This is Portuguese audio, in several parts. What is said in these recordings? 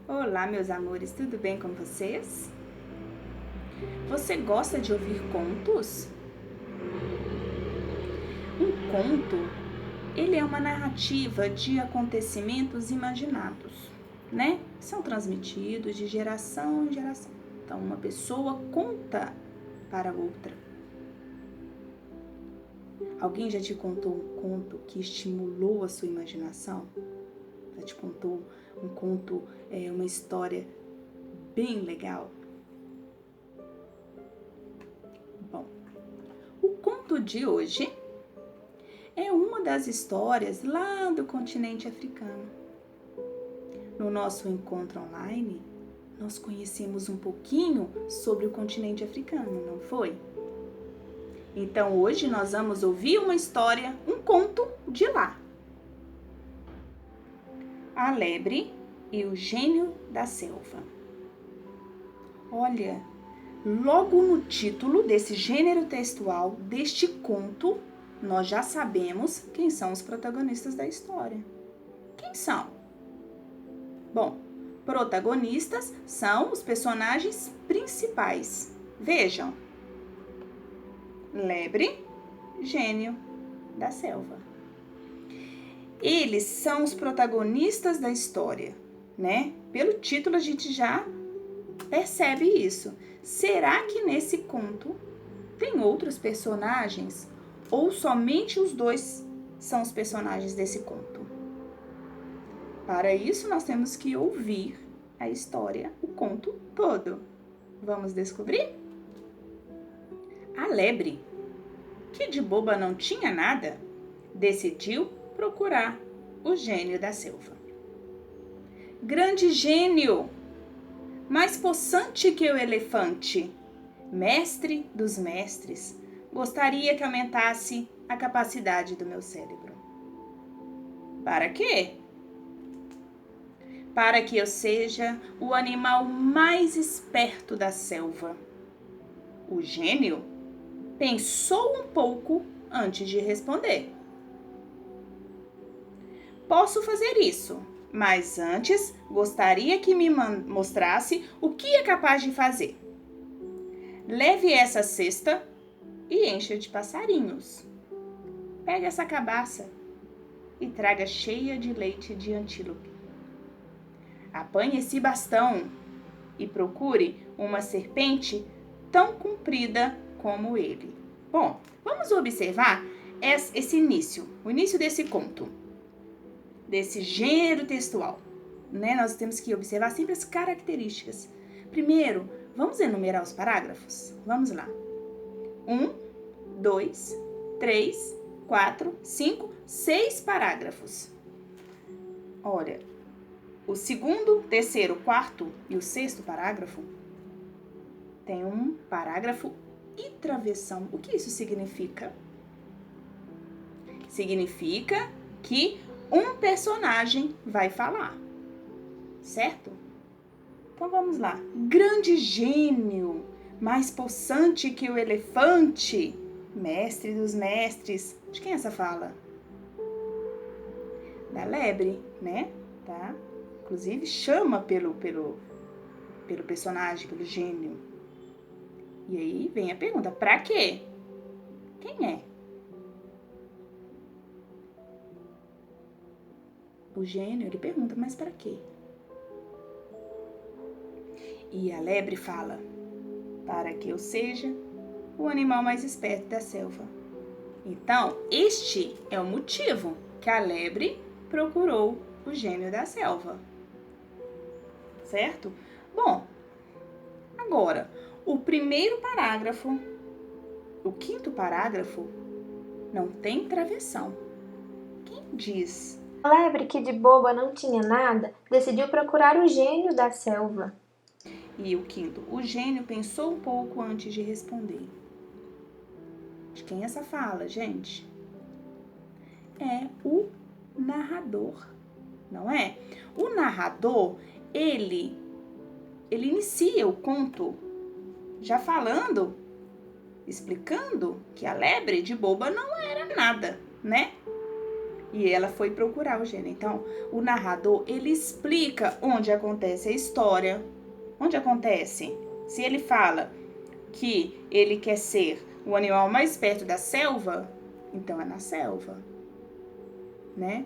Olá, meus amores, tudo bem com vocês? Você gosta de ouvir contos? Um conto, ele é uma narrativa de acontecimentos imaginados, né? São transmitidos de geração em geração. Então, uma pessoa conta para outra. Alguém já te contou um conto que estimulou a sua imaginação? Já te contou um conto, uma história bem legal? Bom, o conto de hoje é uma das histórias lá do continente africano. No nosso encontro online, nós conhecemos um pouquinho sobre o continente africano, não foi? Então hoje nós vamos ouvir uma história, um conto de lá. A lebre e o gênio da selva. Olha, logo no título desse gênero textual, deste conto, nós já sabemos quem são os protagonistas da história. Quem são? Bom, protagonistas são os personagens principais. Vejam: lebre, gênio da selva. Eles são os protagonistas da história, né? Pelo título a gente já percebe isso. Será que nesse conto tem outros personagens? Ou somente os dois são os personagens desse conto? Para isso, nós temos que ouvir a história, o conto todo. Vamos descobrir? A lebre, que de boba não tinha nada, decidiu procurar o gênio da selva. Grande gênio, mais possante que o elefante, mestre dos mestres, gostaria que aumentasse a capacidade do meu cérebro. Para quê? Para que eu seja o animal mais esperto da selva. O gênio pensou um pouco antes de responder. Posso fazer isso, mas antes gostaria que me mostrasse o que é capaz de fazer. Leve essa cesta e encha de passarinhos. Pegue essa cabaça e traga cheia de leite de antílope. Apanhe esse bastão e procure uma serpente tão comprida como ele. Bom, vamos observar esse início, o início desse conto, desse gênero textual, né? Nós temos que observar sempre as características. Primeiro, vamos enumerar os parágrafos? Vamos lá. 1, 2, 3, 4, 5, 6 parágrafos. Olha, o segundo, terceiro, quarto e o sexto parágrafo tem um parágrafo e travessão. O que isso significa? Significa que um personagem vai falar, certo? Então vamos lá. Grande gênio, mais possante que o elefante, mestre dos mestres. De quem é essa fala? Da lebre, né? Tá? Inclusive chama pelo personagem, pelo gênio. E aí vem a pergunta, pra quê? Quem é? O gênio, ele pergunta, mas pra quê? E a lebre fala, para que eu seja o animal mais esperto da selva. Então, este é o motivo que a lebre procurou o gênio da selva. Certo? Bom, agora, o primeiro parágrafo, o quinto parágrafo, não tem travessão. Quem diz? A lebre, que de boba não tinha nada, decidiu procurar o gênio da selva. E o quinto, o gênio pensou um pouco antes de responder. De quem é essa fala, gente? É o narrador, não é? O narrador, ele inicia o conto já falando, explicando que a lebre de boba não era nada, né? E ela foi procurar o gênio. Então, o narrador, ele explica onde acontece a história. Onde acontece? Se ele fala que ele quer ser o animal mais perto da selva, então é na selva, né?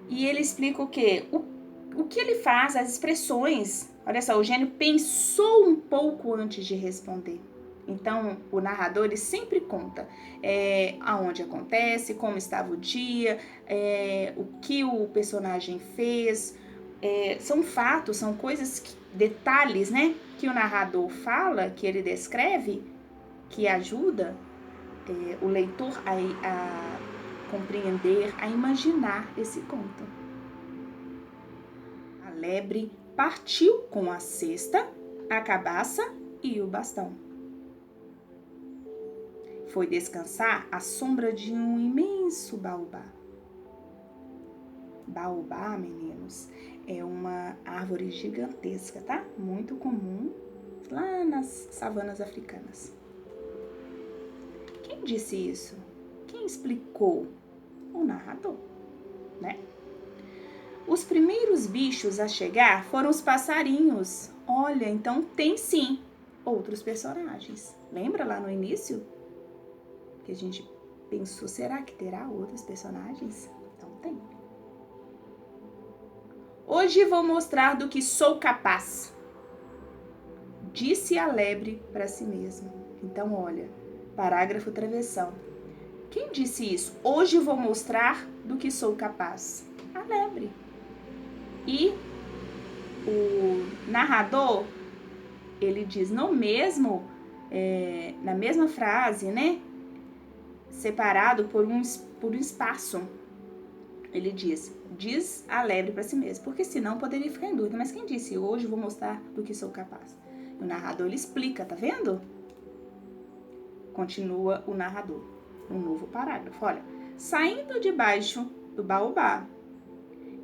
E ele explica o quê? O que ele faz, as expressões. Olha só, o gênio pensou um pouco antes de responder. Então, o narrador, ele sempre conta aonde acontece, como estava o dia, o que o personagem fez. São fatos, são coisas, detalhes, né? Que o narrador fala, que ele descreve, que ajuda o leitor a compreender, a imaginar esse conto. A lebre partiu com a cesta, a cabaça e o bastão. Foi descansar à sombra de um imenso baobá. Baobá, meninos, é uma árvore gigantesca, tá? Muito comum lá nas savanas africanas. Quem disse isso? Quem explicou? O narrador, né? Os primeiros bichos a chegar foram os passarinhos. Olha, então tem sim outros personagens. Lembra lá no início? Que a gente pensou, será que terá outros personagens? Então tem. Hoje vou mostrar do que sou capaz, disse a lebre para si mesma. Então, olha, parágrafo travessão. Quem disse isso? Hoje vou mostrar do que sou capaz. A lebre. E o narrador, ele diz na mesma frase, né? Separado por um espaço. Ele diz a lebre para si mesmo, porque senão poderia ficar em dúvida. Mas quem disse? Hoje vou mostrar do que sou capaz. O narrador, ele explica, tá vendo? Continua o narrador, um novo parágrafo. Olha, saindo debaixo do baobá,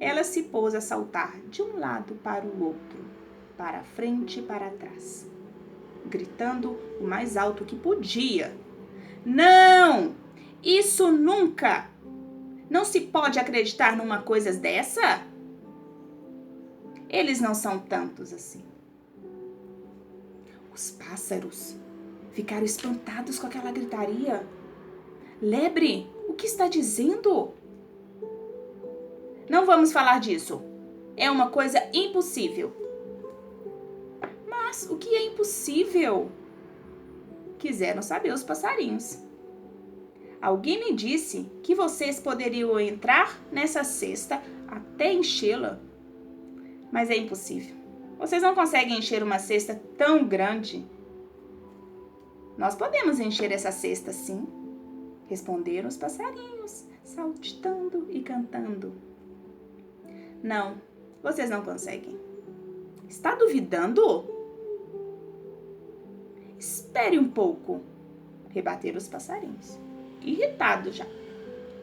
ela se pôs a saltar de um lado para o outro, para frente e para trás, gritando o mais alto que podia. Não! Isso nunca! Não se pode acreditar numa coisa dessa? Eles não são tantos assim. Os pássaros ficaram espantados com aquela gritaria. Lebre, o que está dizendo? Não vamos falar disso. É uma coisa impossível. Mas o que é impossível? Quiseram saber os passarinhos. Alguém me disse que vocês poderiam entrar nessa cesta até enchê-la. Mas é impossível. Vocês não conseguem encher uma cesta tão grande. Nós podemos encher essa cesta, sim, responderam os passarinhos, saltitando e cantando. Não, vocês não conseguem. Está duvidando? Espere um pouco, rebateram os passarinhos, irritados já.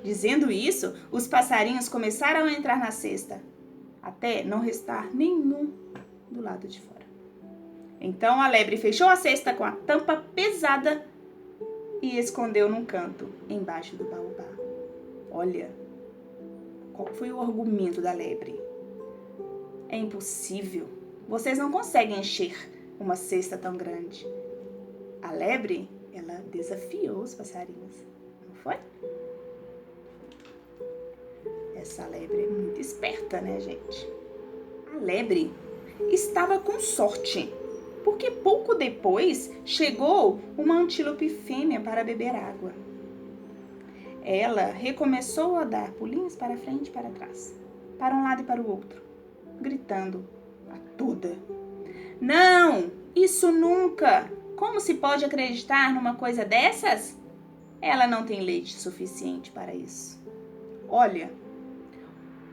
Dizendo isso, os passarinhos começaram a entrar na cesta, até não restar nenhum do lado de fora. Então a lebre fechou a cesta com a tampa pesada e escondeu num canto, embaixo do baobá. Olha, qual foi o argumento da lebre? É impossível. Vocês não conseguem encher uma cesta tão grande. A lebre, ela desafiou os passarinhos, não foi? Essa lebre é muito esperta, né, gente? A lebre estava com sorte, porque pouco depois chegou uma antílope fêmea para beber água. Ela recomeçou a dar pulinhos para frente e para trás, para um lado e para o outro, gritando a toda. Não, isso nunca! Como se pode acreditar numa coisa dessas? Ela não tem leite suficiente para isso. Olha,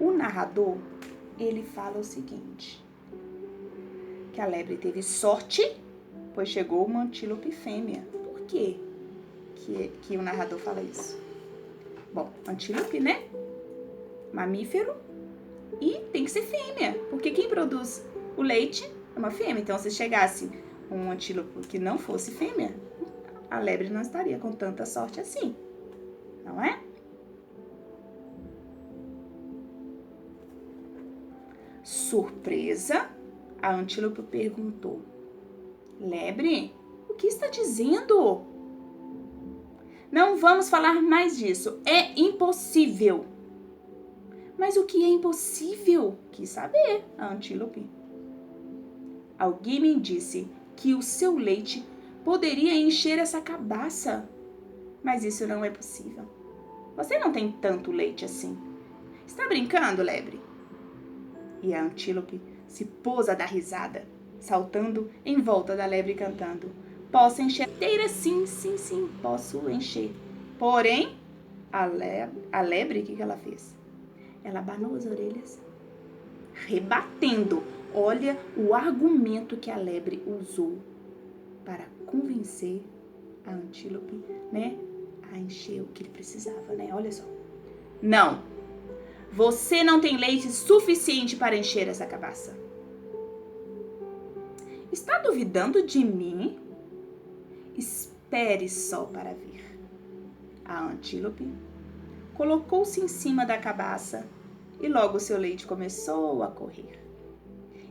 o narrador, ele fala o seguinte, que a lebre teve sorte, pois chegou uma antílope fêmea. Por quê que o narrador fala isso? Bom, antílope, né? Mamífero, e tem que ser fêmea, porque quem produz o leite é uma fêmea. Então, se chegasse um antílope que não fosse fêmea, a lebre não estaria com tanta sorte assim, não é? Surpresa, a antílope perguntou: Lebre, o que está dizendo? Não vamos falar mais disso. É impossível. Mas o que é impossível? Quis saber a antílope. Alguém me disse que o seu leite poderia encher essa cabaça. Mas isso não é possível. Você não tem tanto leite assim. Está brincando, lebre? E a antílope se pôs a dar risada, saltando em volta da lebre cantando: Posso encher inteira? Sim, sim, sim, posso encher. Porém, a lebre, o que ela fez? Ela abanou as orelhas, rebatendo. Olha o argumento que a lebre usou para convencer a antílope, né, a encher o que ele precisava, né? Olha só. Não, você não tem leite suficiente para encher essa cabaça. Está duvidando de mim? Espere só para ver. A antílope colocou-se em cima da cabaça e logo seu leite começou a correr.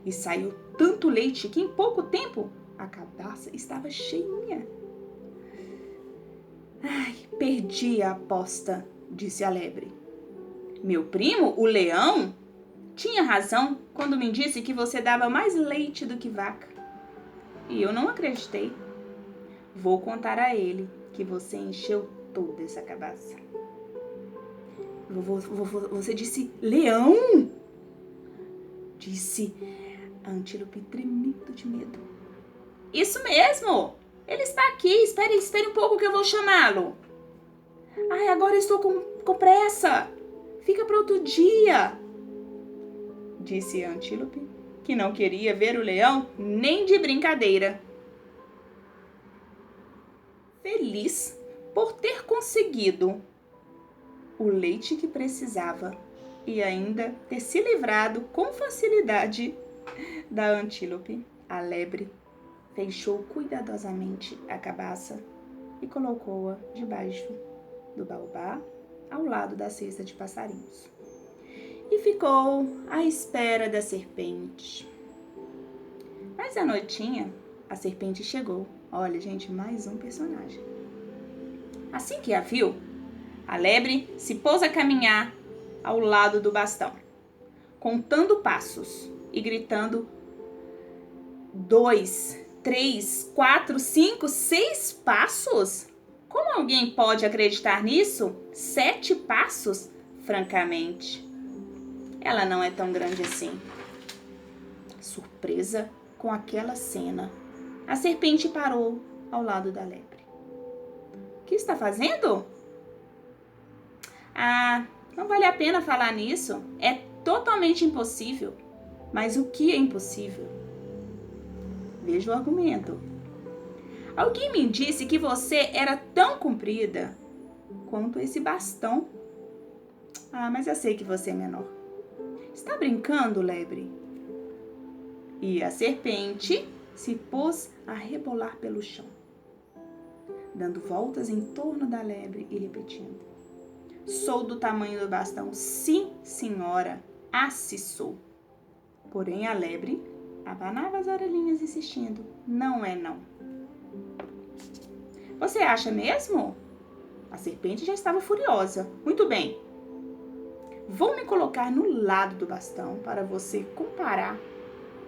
E saiu tanto leite que em pouco tempo a cabaça estava cheinha. Ai, perdi a aposta, disse a lebre. Meu primo, o leão, tinha razão quando me disse que você dava mais leite do que vaca. E eu não acreditei. Vou contar a ele que você encheu toda essa cabaça. Você disse leão? Disse a antílope tremendo de medo. Isso mesmo! Ele está aqui. Espere um pouco que eu vou chamá-lo. Ai, agora estou com pressa. Fica para outro dia, disse a antílope, que não queria ver o leão nem de brincadeira. Feliz por ter conseguido o leite que precisava e ainda ter se livrado com facilidade da antílope, a lebre fechou cuidadosamente a cabaça e colocou-a debaixo do baobá, ao lado da cesta de passarinhos. E ficou à espera da serpente. Mas à noitinha, a serpente chegou. Olha, gente, mais um personagem. Assim que a viu, a lebre se pôs a caminhar ao lado do bastão, contando passos e gritando: 2, 3, 4, 5, 6 passos? Como alguém pode acreditar nisso? 7 passos? Francamente, ela não é tão grande assim. Surpresa com aquela cena, a serpente parou ao lado da lebre. O que está fazendo? Ah, não vale a pena falar nisso. É totalmente impossível. Mas o que é impossível? Veja o argumento. Alguém me disse que você era tão comprida quanto esse bastão. Ah, mas eu sei que você é menor. Está brincando, lebre? E a serpente se pôs a rebolar pelo chão, dando voltas em torno da lebre e repetindo: Sou do tamanho do bastão. Sim, senhora, assim sou. Porém, a lebre abanava as orelhinhas insistindo: Não é não. Você acha mesmo? A serpente já estava furiosa. Muito bem. Vou me colocar no lado do bastão para você comparar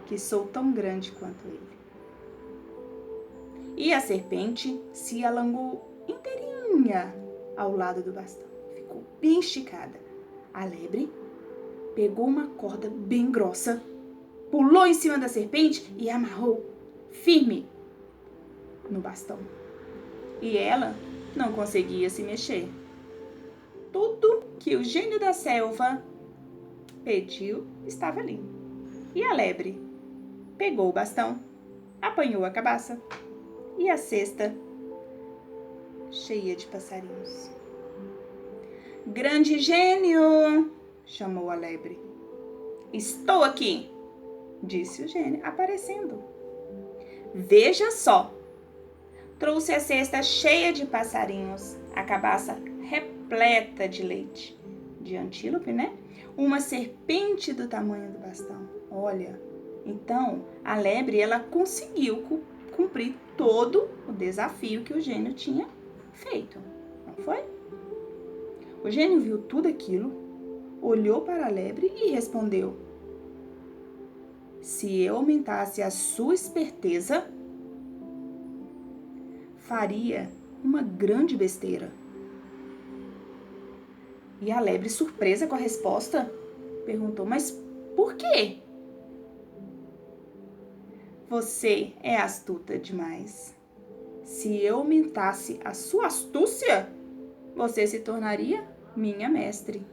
que sou tão grande quanto ele. E a serpente se alongou inteirinha ao lado do bastão. Ficou bem esticada. A lebre pegou uma corda bem grossa, pulou em cima da serpente e amarrou firme no bastão. E ela não conseguia se mexer. Tudo que o gênio da selva pediu estava ali. E a lebre pegou o bastão, apanhou a cabaça e a cesta cheia de passarinhos. Grande gênio! Chamou a lebre. Estou aqui, disse o gênio, aparecendo. Veja só. Trouxe a cesta cheia de passarinhos, a cabaça repleta de leite, de antílope, né? Uma serpente do tamanho do bastão, Olha, então a lebre ela conseguiu cumprir todo o desafio que o gênio tinha feito, não foi? O gênio viu tudo aquilo, olhou para a lebre e respondeu: se eu aumentasse a sua esperteza, faria uma grande besteira. E a lebre, surpresa com a resposta, perguntou: mas por quê? Você é astuta demais. Se eu aumentasse a sua astúcia, você se tornaria minha mestre.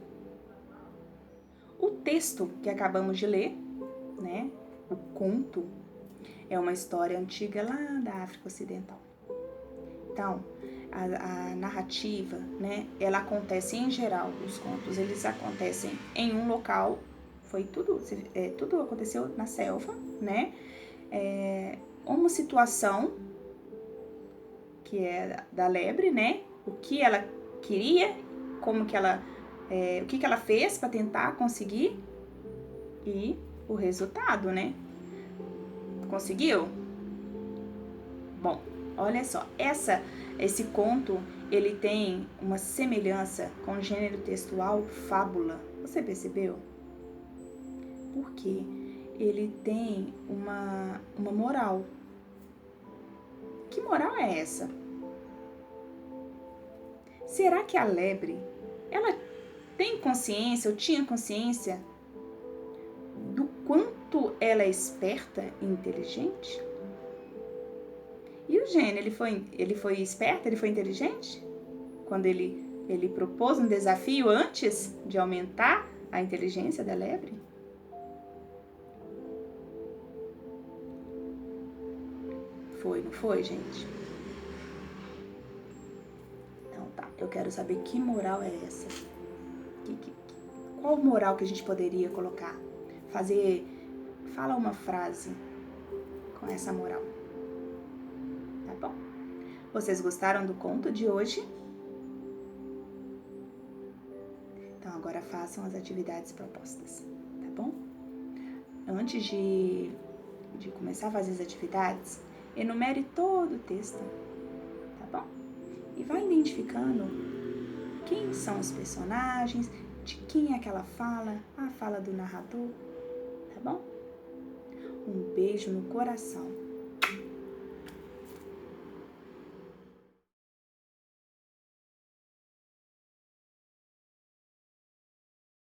O texto que acabamos de ler, né? O conto, é uma história antiga lá da África Ocidental. Então, a narrativa, né? Ela acontece em geral, os contos, eles acontecem em um local. Foi tudo aconteceu na selva, né? Uma situação que é da lebre, né? O que ela queria, como que ela, o que ela fez para tentar conseguir e o resultado, né? Conseguiu? Bom, olha só, esse conto ele tem uma semelhança com o gênero textual fábula. Você percebeu? Porque ele tem uma moral. Que moral é essa? Será que a lebre, ela tem consciência, ou tinha consciência do quanto ela é esperta e inteligente? E o gênio, ele foi esperto, ele foi inteligente? Quando ele propôs um desafio antes de aumentar a inteligência da lebre? Foi, não foi, gente? Então tá, eu quero saber que moral é essa. Qual moral que a gente poderia colocar? Fala uma frase com essa moral. Tá bom? Vocês gostaram do conto de hoje? Então agora façam as atividades propostas, tá bom? Antes de começar a fazer as atividades, enumere todo o texto, tá bom? E vai identificando quem são os personagens, de quem é aquela fala, a fala do narrador, tá bom? Um beijo no coração.